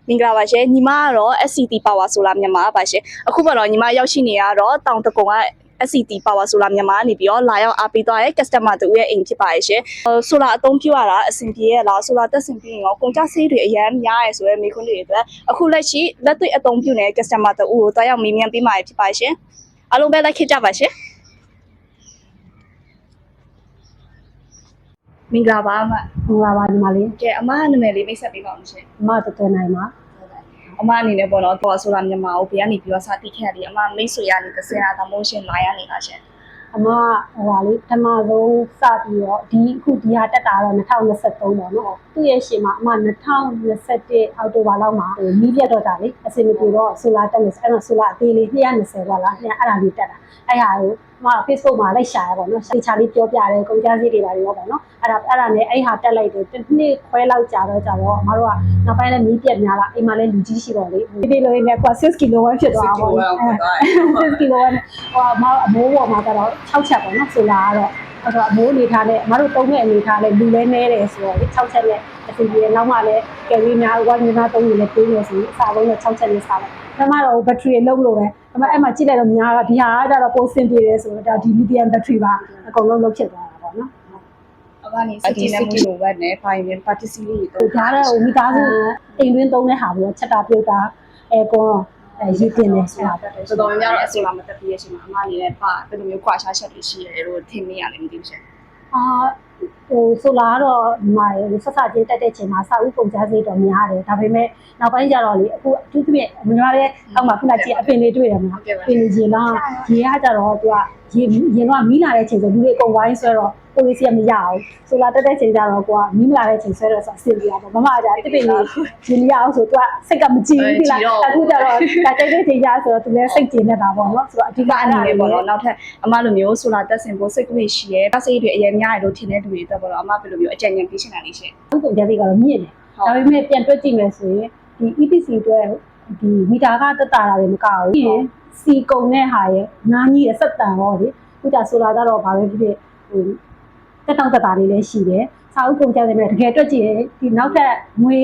မင်္ဂလာပါရှင်ညီမကတော့ SCT Power Solar မြန်မာပါရှင်အခုပေါ့နော်ညီမရောက်ရှိနေရတော့တောင်တကုံက SCT Power Solar မြန်မာနေပြီးတော့လာရောက်အားပေးသွားတဲ့ customer တို့ရဲ့အိမ်ဖြစ်ပါရဲ့ရှင်solar အသုံးပြုရတာအဆင်ပြေရဲ့လား solar တက်ဆင်ပြီးရင်ရောကုန်ကျစရိတ်တွေအများများရဲဆိုရဲမိခွန်းတွေအတွက်အခုလက်ရှိလက်တွေ့အသုံးပြုနေတဲ့ customer တို့ကိုတွားရောက်မေးမြန်းပေးမှာဖြစ်ပါရှင်အားလုံးပဲလိုက်ခဲ့ကြပါရှင်မင်္ဂလာပါအမ မင်္ဂလာပါညီမလေး ကဲအမနာမည်လေးမိတ်ဆက်ပေးပါဦးရှင် အမတော်တော်နိုင်ပါ အမအနေနဲ့ပေါ့နော်ပေါ်ဆိုတာမြန်မာကိုဘယ်ကနေပြီးတော့စတိခဲ့ရတယ်အမမိတ်ဆွေရနေသစင်တာဒါမှမဟုတ်ရှင်လာရနေတာရှင်အမဟိုပါလေပထမဆုံးစပြီးတော့ဒီဟာတက်တာတော့2023ပေါ့နော်သူ့ရဲ့ရှင်မှာအမ2021အောက်တိုဘာလောက်မှာမီးပြတ်တော့တာလေအစင်မပြေတော့ဆိုလာတက်လို့အဲ့တော့ဆိုလာအသေးလေး220ပေါ့လားအဲ့ဒါလေးတက်တာအဲ့ဟာကိုအမ Facebook မှာလိုက်ရှာရပေါ့နော်တေချာလေးပြောပြတယ်ကုန်ကြစည်တွေပါရောပေါ့နော်အဲ့ဒါနဲ့အဲ့ဟာတက်လိုက်တယ်တစ်နှစ်ခွဲလောက်ကြာတော့အမတို့ကနောက်ပိုင်းလည်းမီးပြတ်များလာအိမ်မှာလည်းလူကြီးရှိတော့လေဒီလိုရင်းနဲ့ကွာ6 kilo ပဲဖြစ်သွားပါတော့6 kilo နဲ့ဟိုအမအမိုးပေါ်မှာကတော့6ချက်ပေါ့နော်ဆိုလာကတော့အဲ့တော့အမိုးအနေထားနဲ့အမတို့သုံးတဲ့အနေထားနဲ့လူလဲနေတယ်ဆိုတော့6ချက်နဲ့အစီအပြေနောက်မှလည်းကယ်ရီများဝိုင်းများသုံးနေလဲပေးလို့ဆိုအစားလုံးနဲ့6ချက်နဲ့စားတယ်ပထမတော့ဘက်ထရီလုံးလို့ပဲအဲ့မှာကြည့်လိုက်တော့များတော့ဒီဟာကကြတော့ပိုစင်ပြေတယ်ဆိုတော့ဒါဒီလီသီယမ်ဘက်ထရီပါအကုန်လုံးလုပ်ဖြစ်သွားတာပေါ့နော်အကနေစစ်တီနဲ့မှုလိုပဲနဲ့ဖိုင်ရင်ပါတီစီလေးတော့ဒါတော့မိသားစုအိမ်တွင်းသုံးတဲ့ဟာပြီးချက်တာပြုတ်တာကွန်ရေးတင်နေဆိုတာတော်တော်များများတော့အဆိုလာမတက်ပြည့်ရှင်မှာအမအနေနဲ့ပါဘယ်လိုမျိုးကွာခြားချက်တွေရှိရဲလို့ထင်နေရတယ်မသိဘူးရှင်ဆိုလာတော့ဒီမှာဆက်စချင်းတက်တဲ့ချိန်မှာစာဥပုံကြားစိတ်တော့များတယ်ဒါပေမဲ့နောက်ပိုင်းကျတော့လေအခုအထူးသဖြင့်မများတဲ့အောက်မှာခုနကြည့်အပင်လေးတွေ့ရမှာပင်လေးကြီးလားရေကကြတော့သူကရင်တော့မီးလာတဲ့ချိန်ဆိုလူတွေအကုန်ဝိုင်းဆွဲတော့ကိုလေးစီကမရအောင်ဆိုလာတက်တဲ့ချိန်ကျတော့ကိုကမီးမလာတဲ့ချိန်ဆွဲတော့ဆိုအဆင်ပြေတာပေါ့မမကတစ်ပင်လေးရင်ရအောင်ဆိုသူကစိတ်ကမကြည့်ဘူးလားအခုကျတော့ဒါတိုက်တဲ့ချိန်ကျဆိုတော့သူလည်းစိတ်ကျဉ်နေတာပေါ့နော်ဆိုတော့အဓိကအနေနဲ့ပေါ့နော်နောက်ထပ်အမလိုမျိုးဆိုလာတက်ဆင်ဖို့စိတ်ကလေးရှိရဲတက်စိတ်တွေအရင်များရလို့ထင်တဲ့လူတွေအတွက်ပေါ့နော်အမဘယ်လိုမျိုးအကြံဉာဏ်ပေးချင်တာလေးရှင်ဥပုံကြတဲ့ကတော့မြင့်တယ်ဒါပေမဲ့ပြန်တွက်ကြည့်မယ်ဆိုရင်ဒီ EPC အတွက်ဒီမီတာကတက်တာတွေမကဘူးပြီးရင်စီကုံတဲ့ဟာရဲ့နားကြီးရဲ့ဆက်တန်ရောလေခုကျဆိုလာတော့ဘာပဲဖြစ်ဖြစ်ဟိုတက်တောင့်တက်တာလေးလည်းရှိတယ်စာအုပ်ကုန်ကြတယ်တကယ်တွက်ကြည့်ရင်ဒီနောက်ထပ်ငွေ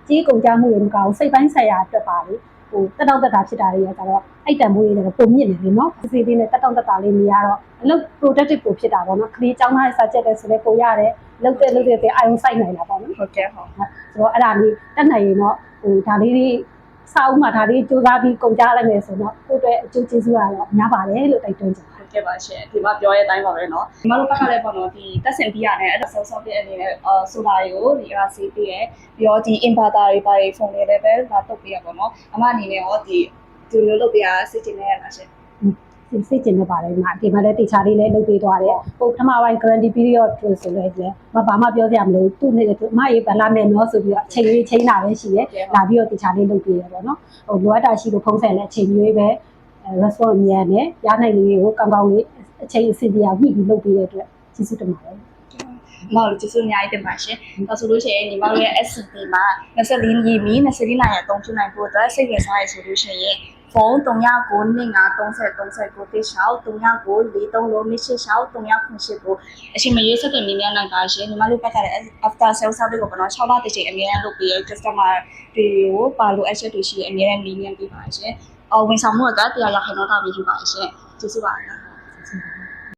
ကြီးကုန်ကြမှုတွေမကဘူးစိတ်ပိုင်းဆိုင်ရာအတွက်ပါလေဟိုတက်တောင့်တက်တာဖြစ်တာတွေကတော့အဲ့တန်မိုးတွေလည်းပုံမြင့်နေတယ်နော်စီလေးနဲ့တက်တောင့်တက်တာလေးနေရတော့အလုပ် productive ကိုဖြစ်တာပေါ့နော်ခလေးကျောင်းသားရဲ့စာချက်တဲ့ဆိုလဲပုံရတယ်လုပ်တဲ့အာယုံစိုက်နိုင်တာပေါ့နော်ဟုတ်ကဲ့ဟုတ်ဆိုတော့အဲ့ဒါလေးတက်နိုင်ရင်တော့ဟိုဒါလေးတွေစာအုပ်မှာဒါလေးစူးစမ်းပြီးကုန်ကြလိုက်မယ်ဆိုတော့ကိုယ့်အတွက်အကျိုးကျေးဇူးကတော့များပါတယ်လို့တိုက်တွန်းချင်ဟုတ်ကဲ့ပါရှင်ဒီမှာပြောတဲ့အတိုင်းပါပဲเนาะဒီမှာတို့ဘက်ကလည်းပေါ့နော်ဒီတက်ဆင်ပြရတယ်အဲ့ဒါဆော့ပြအနေနဲ့ဆိုလာတွေကိုဒီအားစီးပေးရပြီးတော့ဒီ inverter တွေပါတွေဖုန်းတွေလည်းပဲလာတုတ်ပေးရပေါ့နော်အမအနေနဲ့ရောဒီလိုလုပ်ပေးရစစ်ကျင်နေရတာရှင်စိတ်ကျင်နေပါတယ်ဒီမှာလည်းတေချာလေးလည်းလုပ်ပေးသွားတယ်ဟိုပထမပိုင်း guarantee period ဆိုလဲဘာမှပြောပြမလို့သူ့နေမရေးဗလာမယ်နော်ဆိုပြီးတော့အချိန်လေးချိန်တာပဲရှိတယ်လာပြီးတော့တေချာလေးလုပ်ပေးရပေါ့နော်ဟိုလိုအပ်တာရှိလို့ဖုန်းဆက်လဲအချိန်မျိုးပဲ response မြန်တယ်ရနိုင်လေးကိုကောင်းကောင်းလေးအချိန်အစီအပြေညှိပြီးလုပ်ပေးတဲ့အတွက်ကျေးဇူးတင်ပါတယ်မော်လို့ကျေးဇူးအများကြီးတင်ပါရှင်။ဒါဆိုလို့ရှိရင်ညီမတို့ရဲ့ SCT မှာ24ရီမီ24နာရီအသုံးပြုနိုင်ဖို့အတွက်စိတ်ဝင်စားရဆိုလို့ရှိရင်ဖုန်း39953039တိရှောက်399433လုံးမရှိရှောက်3998အချိန်မရွေးဆက်သွယ်မြင်မြန်နိုင်ပါရှင်ညီမတို့ဘက်ကလည်း after sales service ကိုပေါ့နော်6လတိကျအများကြီးလုပ်ပေးရ customer တွေကိုပါလို့ asset တွေရှိရအများကြီးမြင်မြန်ပေးပါရှင်။ဝန်ဆောင်မှုအတွက်တရားရခိုင်တော့တာပြီးပါရှင်။ကျေးဇူးပါ